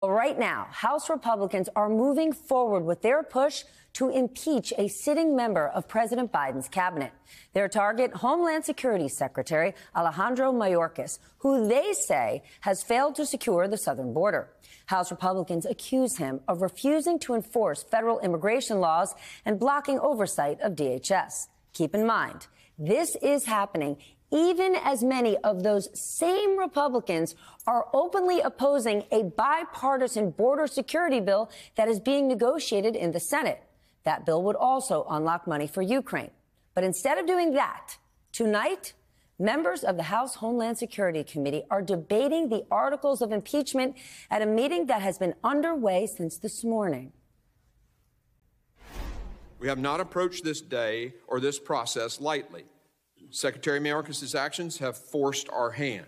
Right now, House Republicans are moving forward with their push to impeach a sitting member of President Biden's cabinet. Their target, Homeland Security Secretary Alejandro Mayorkas, who they say has failed to secure the southern border. House Republicans accuse him of refusing to enforce federal immigration laws and blocking oversight of DHS. Keep in mind, this is happening even as many of those same Republicans are openly opposing a bipartisan border security bill that is being negotiated in the Senate. That bill would also unlock money for Ukraine. But instead of doing that, tonight, members of the House Homeland Security Committee are debating the articles of impeachment at a meeting that has been underway since this morning. We have not approached this day or this process lightly. Secretary Mayorkas' actions have forced our hand.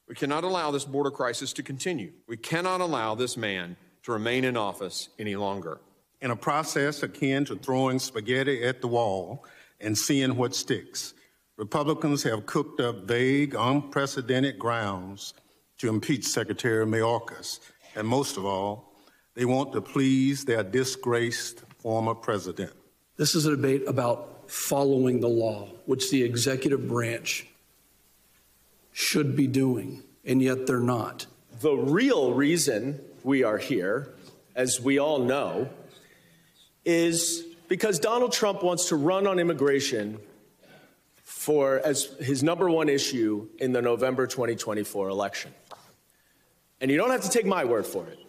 We cannot allow this border crisis to continue. We cannot allow this man to remain in office any longer. In a process akin to throwing spaghetti at the wall and seeing what sticks, Republicans have cooked up vague, unprecedented grounds to impeach Secretary Mayorkas. And most of all, they want to please their disgraced former president. This is a debate about following the law, which the executive branch should be doing, and yet they're not. The real reason we are here, as we all know, is because Donald Trump wants to run on immigration as his number one issue in the November 2024 election. And you don't have to take my word for it,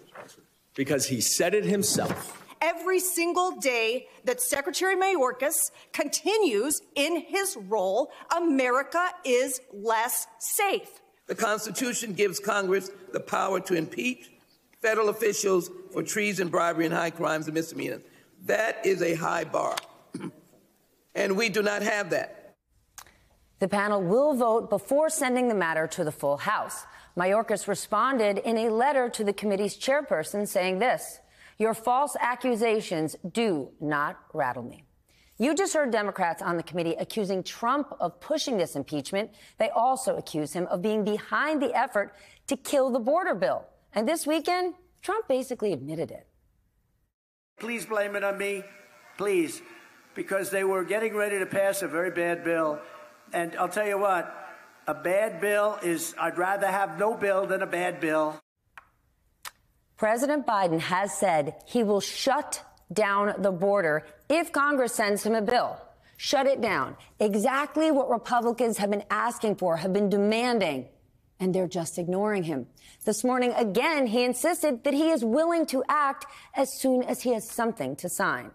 because he said it himself. Every single day that Secretary Mayorkas continues in his role, America is less safe. The Constitution gives Congress the power to impeach federal officials for treason, bribery, and high crimes and misdemeanors. That is a high bar, and we do not have that. The panel will vote before sending the matter to the full House. Mayorkas responded in a letter to the committee's chairperson saying this: "Your false accusations do not rattle me." You just heard Democrats on the committee accusing Trump of pushing this impeachment. They also accuse him of being behind the effort to kill the border bill. And this weekend, Trump basically admitted it. Please blame it on me, please, because they were getting ready to pass a very bad bill. And I'll tell you what, a bad bill is, I'd rather have no bill than a bad bill. President Biden has said he will shut down the border if Congress sends him a bill. Shut it down. Exactly what Republicans have been asking for, have been demanding, and they're just ignoring him. This morning, again, he insisted that he is willing to act as soon as he has something to sign.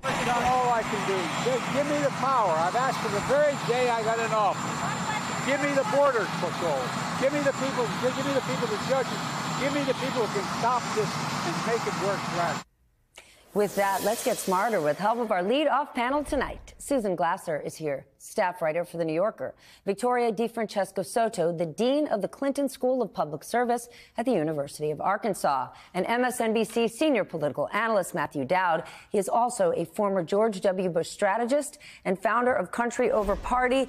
That's not all I can do. Just give me the power. I've asked for the very day I got in office. Give me the border patrol. Give me the people. Give me the people, the judges. Give me the people who can stop this and make it work right. With that, let's get smarter with help of our lead-off panel tonight. Susan Glasser is here, staff writer for The New Yorker. Victoria DeFrancesco Soto, the dean of the Clinton School of Public Service at the University of Arkansas. And MSNBC senior political analyst Matthew Dowd. He is also a former George W. Bush strategist and founder of Country Over Party.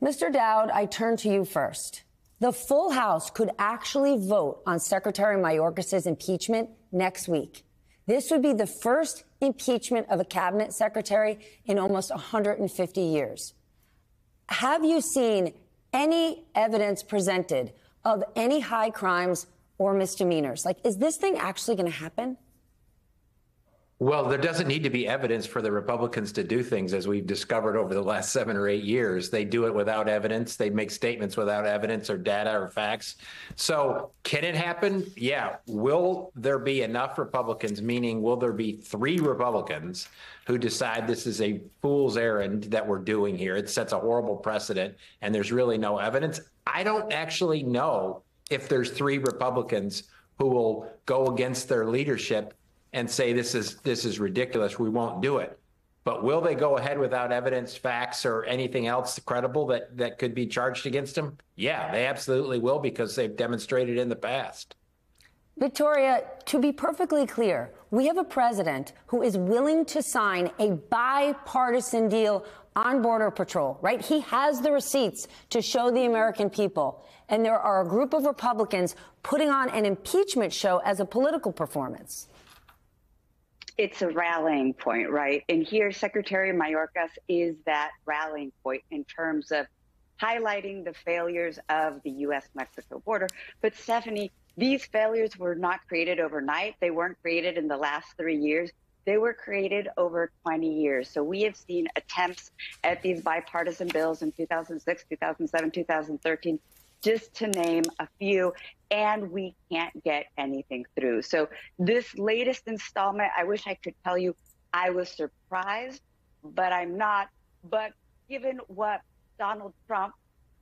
Mr. Dowd, I turn to you first. The full House could actually vote on Secretary Mayorkas' impeachment next week. This would be the first impeachment of a cabinet secretary in almost 150 years. Have you seen any evidence presented of any high crimes or misdemeanors? Like, is this thing actually going to happen? Well, there doesn't need to be evidence for the Republicans to do things, as we've discovered over the last 7 or 8 years. They do it without evidence. They make statements without evidence or data or facts. So can it happen? Yeah. Will there be enough Republicans, meaning will there be 3 Republicans who decide this is a fool's errand that we're doing here? It sets a horrible precedent, and there's really no evidence. I don't actually know if there's 3 Republicans who will go against their leadership and say this is ridiculous, we won't do it. But will they go ahead without evidence, facts, or anything else credible that could be charged against them? Yeah, they absolutely will, because they've demonstrated in the past. Victoria, to be perfectly clear, we have a president who is willing to sign a bipartisan deal on Border Patrol, right? He has the receipts to show the American people. And there are a group of Republicans putting on an impeachment show as a political performance. It's a rallying point, right? And here, Secretary Mayorkas is that rallying point in terms of highlighting the failures of the U.S.-Mexico border. But Stephanie, these failures were not created overnight. They weren't created in the last 3 years. They were created over 20 years. So we have seen attempts at these bipartisan bills in 2006, 2007, 2013, just to name a few, and we can't get anything through. So this latest installment, I wish I could tell you I was surprised, but I'm not. But given what Donald Trump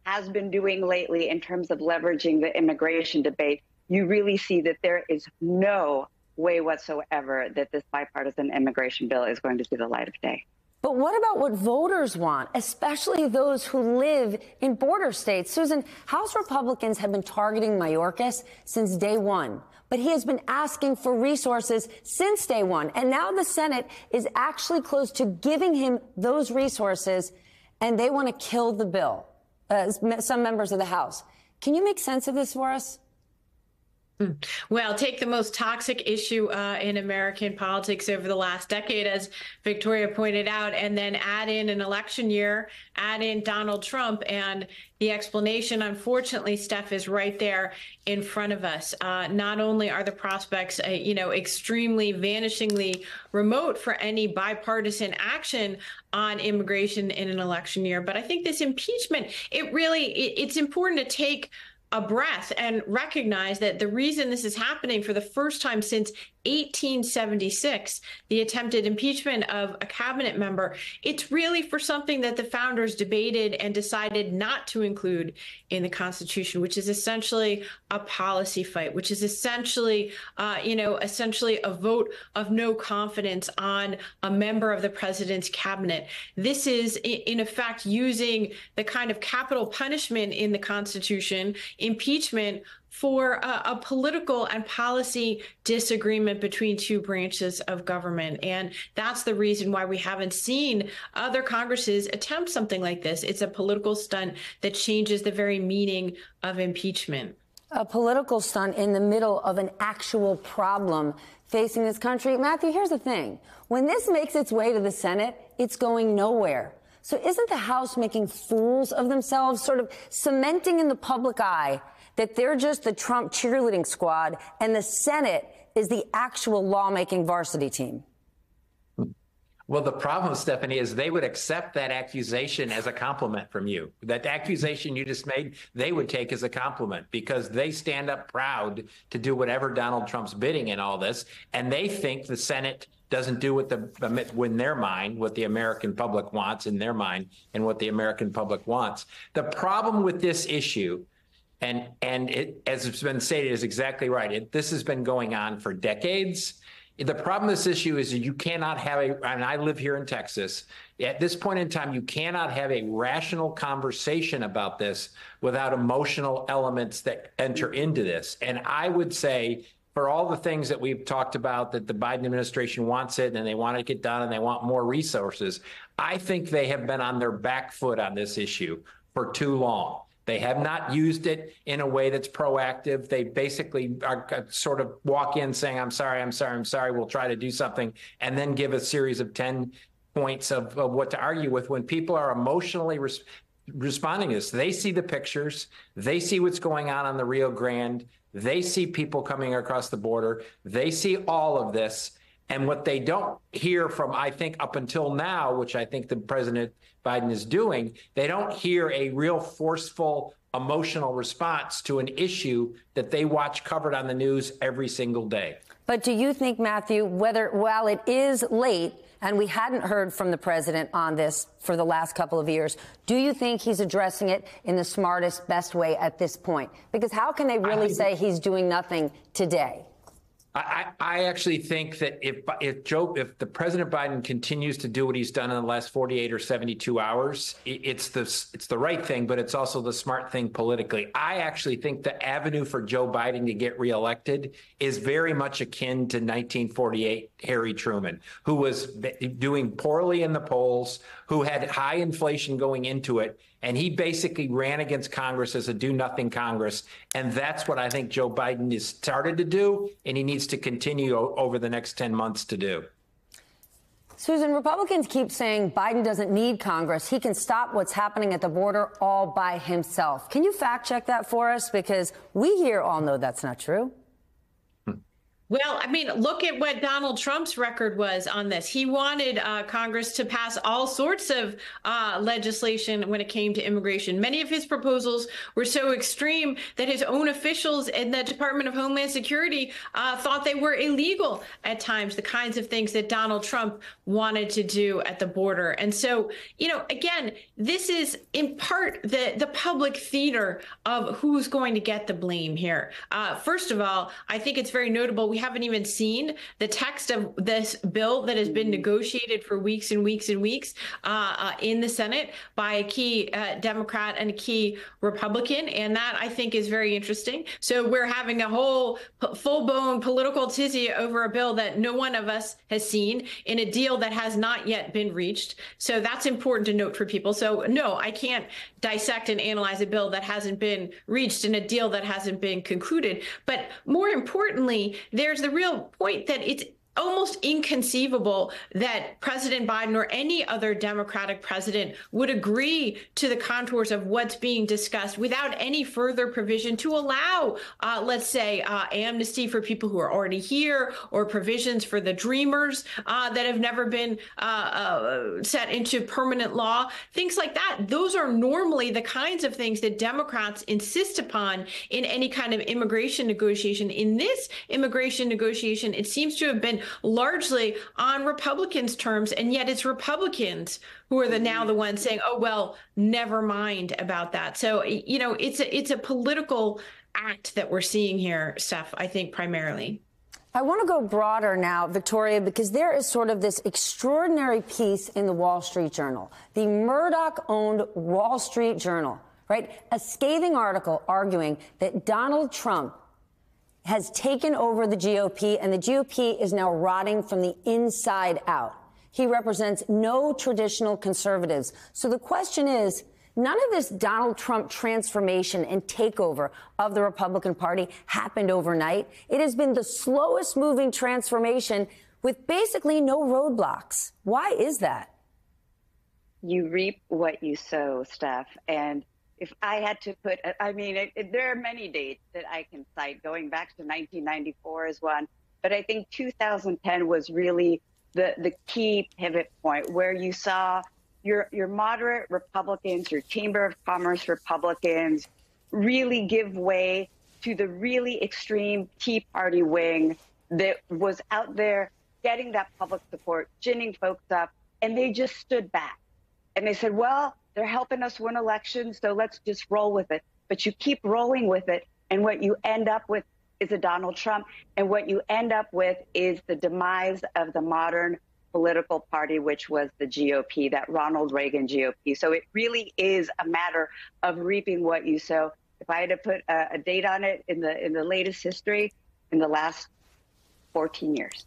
has been doing lately in terms of leveraging the immigration debate, you really see that there is no way whatsoever that this bipartisan immigration bill is going to see the light of day. But what about what voters want, especially those who live in border states? Susan, House Republicans have been targeting Mayorkas since day one, but he has been asking for resources since day one. And now the Senate is actually close to giving him those resources, and they want to kill the bill, some members of the House. Can you make sense of this for us? Well, take the most toxic issue in American politics over the last decade, as Victoria pointed out, and then add in an election year, add in Donald Trump, and the explanation, unfortunately, Steph, is right there in front of us. Not only are the prospects, extremely, vanishingly remote for any bipartisan action on immigration in an election year, but I think this impeachment, it's important to take a breath and recognize that the reason this is happening for the first time since 1876, the attempted impeachment of a cabinet member, it's really for something that the founders debated and decided not to include in the Constitution, which is essentially a policy fight, which is essentially a vote of no confidence on a member of the president's cabinet. This is, in effect, using the kind of capital punishment in the Constitution, impeachment, for a political and policy disagreement between two branches of government. And that's the reason why we haven't seen other Congresses attempt something like this. It's a political stunt that changes the very meaning of impeachment. A political stunt in the middle of an actual problem facing this country. Matthew, here's the thing. When this makes its way to the Senate, it's going nowhere. So isn't the House making fools of themselves, sort of cementing in the public eye that they're just the Trump cheerleading squad and the Senate is the actual lawmaking varsity team? Well, the problem, Stephanie, is they would accept that accusation as a compliment from you. That accusation you just made, they would take as a compliment because they stand up proud to do whatever Donald Trump's bidding in all this. And they think the Senate doesn't do what in their mind, what the American public wants in their mind and what the American public wants. The problem with this issue, and it, as it's been stated, is exactly right. This has been going on for decades. The problem with this issue is you cannot have and I live here in Texas, at this point in time, you cannot have a rational conversation about this without emotional elements that enter into this. And I would say, for all the things that we've talked about, that the Biden administration wants it and they want to get done and they want more resources, I think they have been on their back foot on this issue for too long. They have not used it in a way that's proactive. They basically are sort of walk in saying, I'm sorry, we'll try to do something, and then give a series of 10 points of what to argue with. When people are emotionally responding to this, they see the pictures, they see what's going on the Rio Grande, they see people coming across the border, they see all of this. And what they don't hear from, I think, up until now, which I think the President Biden is doing, they don't hear a real forceful, emotional response to an issue that they watch covered on the news every single day. But do you think, Matthew, while it is late and we hadn't heard from the president on this for the last couple of years, do you think he's addressing it in the smartest, best way at this point? Because how can they really say he's doing nothing today? I actually think that if the President Biden continues to do what he's done in the last 48 or 72 hours, it's the right thing, but it's also the smart thing politically. I actually think the avenue for Joe Biden to get reelected is very much akin to 1948 Harry Truman, who was doing poorly in the polls, who had high inflation going into it. And he basically ran against Congress as a do-nothing Congress. And that's what I think Joe Biden has started to do, and he needs to continue over the next 10 months to do. Susan, Republicans keep saying Biden doesn't need Congress. He can stop what's happening at the border all by himself. Can you fact check that for us? Because we here all know that's not true. Well, I mean, look at what Donald Trump's record was on this. He wanted Congress to pass all sorts of legislation when it came to immigration. Many of his proposals were so extreme that his own officials in the Department of Homeland Security thought they were illegal at times, the kinds of things that Donald Trump wanted to do at the border. And so, you know, again, this is in part the public theater of who's going to get the blame here. First of all, I think it's very notable. We haven't even seen the text of this bill that has been negotiated for weeks and weeks and weeks in the Senate by a key Democrat and a key Republican. And that, I think, is very interesting. So we're having a whole full-blown political tizzy over a bill that no one of us has seen in a deal that has not yet been reached. So that's important to note for people. So no, I can't dissect and analyze a bill that hasn't been reached in a deal that hasn't been concluded. But more importantly, there's the real point that it's almost inconceivable that President Biden or any other Democratic president would agree to the contours of what's being discussed without any further provision to allow, let's say, amnesty for people who are already here, or provisions for the dreamers that have never been set into permanent law, things like that. Those are normally the kinds of things that Democrats insist upon in any kind of immigration negotiation. In this immigration negotiation, it seems to have been largely on Republicans' terms, and yet it's Republicans who are now the ones saying, oh, well, never mind about that. So, you know, it's a political act that we're seeing here, Steph, I think, primarily. I want to go broader now, Victoria, because there is sort of this extraordinary piece in the Wall Street Journal, the Murdoch-owned Wall Street Journal, right? A scathing article arguing that Donald Trump has taken over the GOP, and the GOP is now rotting from the inside out. He represents no traditional conservatives. So the question is, none of this Donald Trump transformation and takeover of the Republican Party happened overnight. It has been the slowest moving transformation with basically no roadblocks. Why is that? You reap what you sow, Steph. And if I had to put, I mean, there are many dates that I can cite. Going back to 1994 is one, but I think 2010 was really the key pivot point where you saw your moderate Republicans, your Chamber of Commerce Republicans really give way to the really extreme Tea Party wing that was out there getting that public support, ginning folks up, and they just stood back. And they said, well, they're helping us win elections, so let's just roll with it. But you keep rolling with it, and what you end up with is a Donald Trump, and what you end up with is the demise of the modern political party, which was the GOP, that Ronald Reagan GOP. So it really is a matter of reaping what you sow. If I had to put a date on it in the latest history, in the last 14 years.